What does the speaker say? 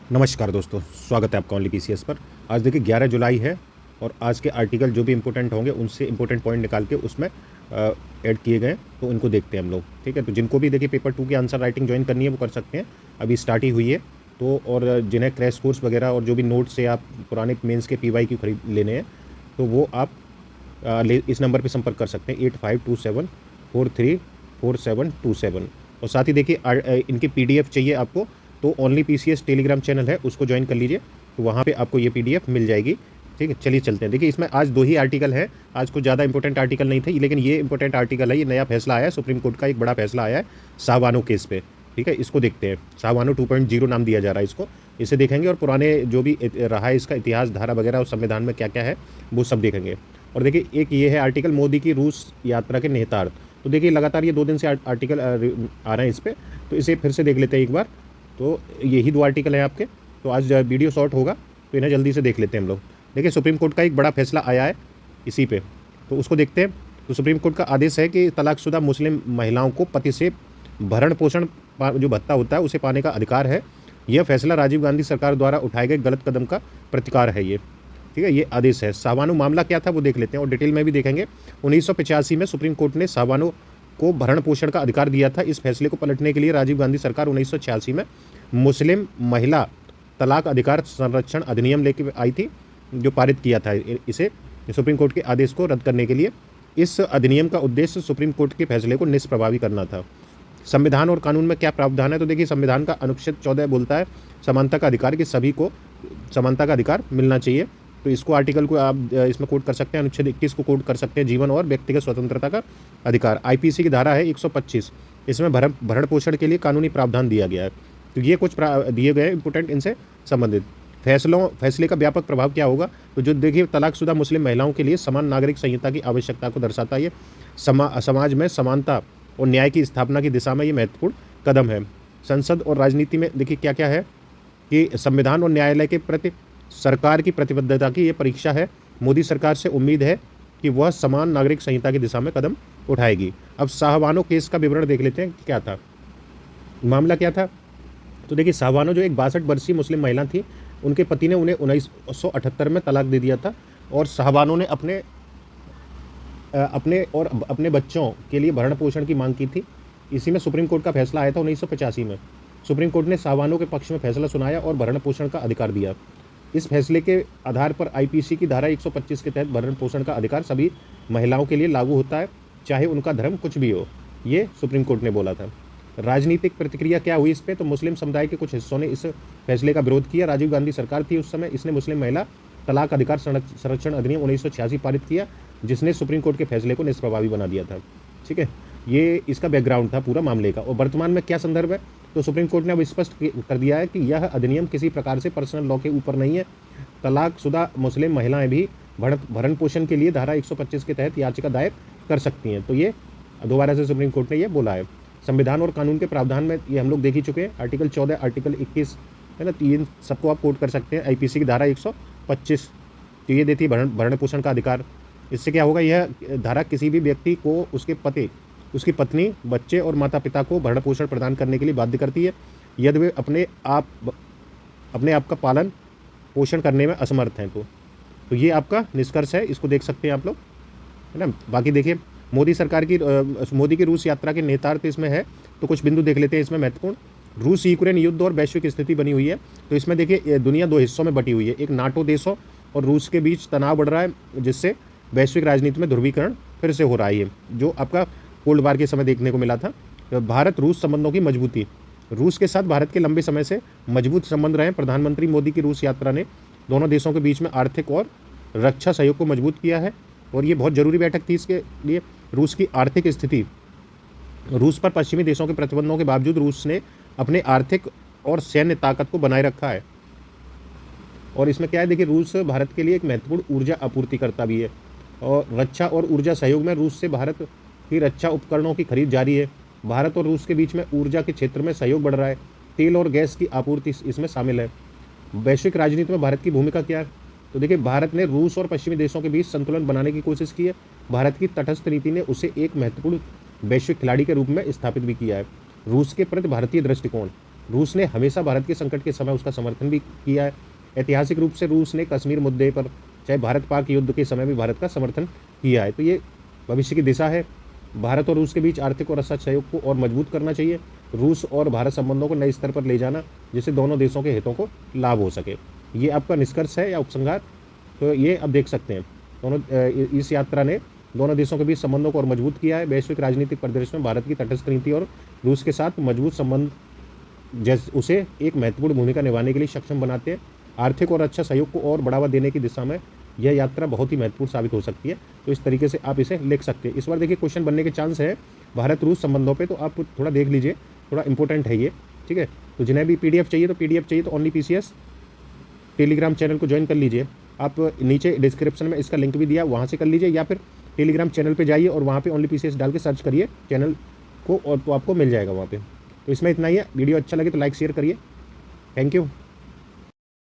नमस्कार दोस्तों, स्वागत है आपका ओनली पीसीएस पर। आज देखिए 11 जुलाई है और आज के आर्टिकल जो भी इम्पोर्टेंट होंगे उनसे इम्पोर्टेंट पॉइंट निकाल के उसमें ऐड किए गए हैं, तो उनको देखते हैं हम लोग। ठीक है, तो जिनको भी देखिए पेपर 2 की आंसर राइटिंग ज्वाइन करनी है वो कर सकते हैं, अभी स्टार्ट ही हुई है। तो और जिन्हें क्रैश कोर्स वगैरह और जो भी नोट्स से आप पुराने मेंस के पीवाई की खरीद लेने हैं, तो वो आप इस नंबर पे संपर्क कर सकते हैं 8527434727। और साथ ही देखिए इनकी पीडीएफ चाहिए आपको, तो ओनली पीसीएस टेलीग्राम चैनल है, उसको ज्वाइन कर लीजिए, तो वहाँ पे आपको ये पीडीएफ मिल जाएगी। ठीक है, चलिए चलते हैं। देखिए इसमें आज 2 ही आर्टिकल हैं, आज कुछ ज़्यादा इंपॉर्टेंट आर्टिकल नहीं थे, लेकिन ये इंपॉर्टेंट आर्टिकल है। ये नया फैसला आया है, सुप्रीम कोर्ट का एक बड़ा फैसला आया है शाहबानो केस पे। ठीक है, इसको देखते हैं। शाहबानो 2.0 नाम दिया जा रहा है इसको, इसे देखेंगे और पुराने जो भी रहा है इसका इतिहास, धारा वगैरह और संविधान में क्या क्या है वो सब देखेंगे। और देखिए एक ये है आर्टिकल, मोदी की रूस यात्रा के निहितार्थ। तो देखिए लगातार ये 2 दिन से आर्टिकल आ रहे हैं इस पर, तो इसे फिर से देख लेते हैं एक बार। तो यही 2 आर्टिकल हैं आपके, तो आज वीडियो शॉर्ट होगा तो इन्हें जल्दी से देख लेते हैं हम लोग। देखिए सुप्रीम कोर्ट का एक बड़ा फैसला आया है इसी पे, तो उसको देखते हैं। तो सुप्रीम कोर्ट का आदेश है कि तलाकशुदा मुस्लिम महिलाओं को पति से भरण पोषण जो भत्ता होता है उसे पाने का अधिकार है। यह फैसला राजीव गांधी सरकार द्वारा उठाए गए गलत कदम का प्रतिकार है ये। ठीक है, ये आदेश है। शाहबानो मामला क्या था वो देख लेते हैं और डिटेल में भी देखेंगे। 1985 में सुप्रीम कोर्ट ने शाहबानो को भरण पोषण का अधिकार दिया था। इस फैसले को पलटने के लिए राजीव गांधी सरकार 1986 में मुस्लिम महिला तलाक अधिकार संरक्षण अधिनियम लेके आई थी, जो पारित किया था इसे सुप्रीम कोर्ट के आदेश को रद्द करने के लिए। इस अधिनियम का उद्देश्य सुप्रीम कोर्ट के फैसले को निष्प्रभावी करना था। संविधान और कानून में क्या प्रावधान है, तो देखिए संविधान का अनुच्छेद 14 बोलता है समानता का अधिकार, कि सभी को समानता का अधिकार मिलना चाहिए। तो इसको आर्टिकल को आप इसमें कोट कर सकते हैं, अनुच्छेद 21 को कोट कर सकते हैं, जीवन और व्यक्तिगत स्वतंत्रता का अधिकार। आईपीसी की धारा है 125, इसमें भरण पोषण के लिए कानूनी प्रावधान दिया गया है। तो ये कुछ दिए गए इंपोर्टेंट इनसे संबंधित फैसले का व्यापक प्रभाव क्या होगा, तो जो देखिए तलाकशुदा मुस्लिम महिलाओं के लिए समान नागरिक संहिता की आवश्यकता को दर्शाता है। ये समाज में समानता और न्याय की स्थापना की दिशा में ये महत्वपूर्ण कदम है। संसद और राजनीति में देखिए क्या क्या है, कि संविधान और न्यायालय के प्रति सरकार की प्रतिबद्धता की ये परीक्षा है। मोदी सरकार से उम्मीद है कि वह समान नागरिक संहिता की दिशा में कदम उठाएगी। अब शाहबानो केस का विवरण देख लेते हैं कि क्या था, मामला क्या था। तो देखिए शाहबानो जो एक 62 वर्षीय मुस्लिम महिला थी, उनके पति ने उन्हें 1978 में तलाक दे दिया था और शाहबानो ने अपने बच्चों के लिए भरण पोषण की मांग की थी। इसी में सुप्रीम कोर्ट का फैसला आया था 1985 में। सुप्रीम कोर्ट ने शाहबानो के पक्ष में फैसला सुनाया और भरण पोषण का अधिकार दिया। इस फैसले के आधार पर आईपीसी की धारा 125 के तहत भरण पोषण का अधिकार सभी महिलाओं के लिए लागू होता है, चाहे उनका धर्म कुछ भी हो, ये सुप्रीम कोर्ट ने बोला था। राजनीतिक प्रतिक्रिया क्या हुई इस पर, तो मुस्लिम समुदाय के कुछ हिस्सों ने इस फैसले का विरोध किया। राजीव गांधी सरकार थी उस समय, इसने मुस्लिम महिला तलाक अधिकार संरक्षण अधिनियम 1986 पारित किया, जिसने सुप्रीम कोर्ट के फैसले को निष्प्रभावी बना दिया था। ठीक है, ये इसका बैकग्राउंड था पूरा मामले का। और वर्तमान में क्या संदर्भ है, तो सुप्रीम कोर्ट ने अब स्पष्ट कर दिया है कि यह अधिनियम किसी प्रकार से पर्सनल लॉ के ऊपर नहीं है। तलाकशुदा मुस्लिम महिलाएं भी भरण पोषण के लिए धारा 125 के तहत याचिका दायर कर सकती हैं। तो ये दोबारा से सुप्रीम कोर्ट ने ये बोला है। संविधान और कानून के प्रावधान में ये हम लोग देख ही चुके हैं, आर्टिकल 14, आर्टिकल 21 है ना, तीन सबको आप कोट कर सकते हैं। आईपीसी की धारा 125 तो ये देती है भरण पोषण का अधिकार। इससे क्या होगा, यह धारा किसी भी व्यक्ति को उसके पति, उसकी पत्नी, बच्चे और माता पिता को भरण पोषण प्रदान करने के लिए बाध्य करती है, यदि वे अपने आप का पालन पोषण करने में असमर्थ हैं। तो ये आपका निष्कर्ष है, इसको देख सकते हैं आप लोग, है ना। बाकी देखिए मोदी की रूस यात्रा के नेतार्थ इसमें है, तो कुछ बिंदु देख लेते हैं इसमें महत्वपूर्ण। रूस यूक्रेन युद्ध और वैश्विक स्थिति बनी हुई है। तो इसमें देखिए दुनिया 2 हिस्सों में बटी हुई है, एक नाटो देशों और रूस के बीच तनाव बढ़ रहा है, जिससे वैश्विक राजनीति में ध्रुवीकरण फिर से हो रहा है, जो आपका कोल्ड वार के समय देखने को मिला था। भारत रूस संबंधों की मजबूती, रूस के साथ भारत के लंबे समय से मजबूत संबंध रहे। प्रधानमंत्री मोदी की रूस यात्रा ने दोनों देशों के बीच में आर्थिक और रक्षा सहयोग को मजबूत किया है, और ये बहुत जरूरी बैठक थी इसके लिए। रूस की आर्थिक स्थिति, रूस पर पश्चिमी देशों के प्रतिबंधों के बावजूद रूस ने अपने आर्थिक और सैन्य ताकत को बनाए रखा है। और इसमें क्या है, देखिए रूस भारत के लिए एक महत्वपूर्ण ऊर्जा आपूर्तिकर्ता भी है, और रक्षा और ऊर्जा सहयोग में रूस से भारत की रक्षा उपकरणों की खरीद जारी है। भारत और रूस के बीच में ऊर्जा के क्षेत्र में सहयोग बढ़ रहा है, तेल और गैस की आपूर्ति इसमें शामिल है। वैश्विक राजनीति में भारत की भूमिका क्या है, तो देखिए भारत ने रूस और पश्चिमी देशों के बीच संतुलन बनाने की कोशिश की है। भारत की तटस्थ नीति ने उसे एक महत्वपूर्ण वैश्विक खिलाड़ी के रूप में स्थापित भी किया है। रूस के प्रति भारतीय दृष्टिकोण, रूस ने हमेशा भारत के संकट के समय उसका समर्थन भी किया है। ऐतिहासिक रूप से रूस ने कश्मीर मुद्दे पर, चाहे भारत पाक युद्ध के समय भी भारत का समर्थन किया है। तो ये भविष्य की दिशा है। भारत और रूस के बीच आर्थिक और रक्षा सहयोग को और मजबूत करना चाहिए। रूस और भारत संबंधों को नए स्तर पर ले जाना, जिससे दोनों देशों के हितों को लाभ हो सके। ये आपका निष्कर्ष है या उपसंहार? तो ये अब देख सकते हैं दोनों इस यात्रा ने दोनों देशों के बीच संबंधों को और मजबूत किया है। वैश्विक राजनीतिक परिदृश्य में भारत की तटस्थ नीति और रूस के साथ मजबूत संबंध जैसे उसे एक महत्वपूर्ण भूमिका निभाने के लिए सक्षम बनाते हैं। आर्थिक और अच्छा सहयोग को और बढ़ावा देने की दिशा में यह यात्रा बहुत ही महत्वपूर्ण साबित हो सकती है। तो इस तरीके से आप इसे लिख सकते हैं। इस बार देखिए क्वेश्चन बनने के चांस है भारत रूस संबंधों पे, तो आप थोड़ा देख लीजिए, थोड़ा इंपॉर्टेंट है ये, ठीक है। तो जिन्हें भी पीडीएफ चाहिए तो ओनली पीसीएस टेलीग्राम चैनल को ज्वाइन कर लीजिए। आप नीचे डिस्क्रिप्शन में इसका लिंक भी दिया, वहाँ से कर लीजिए, या फिर टेलीग्राम चैनल पे जाइए और वहाँ पे ओनली पीसीएस डाल के सर्च करिए चैनल को, और तो आपको मिल जाएगा वहाँ पे। तो इसमें इतना ही है। वीडियो अच्छा लगे तो लाइक शेयर करिए। Thank you.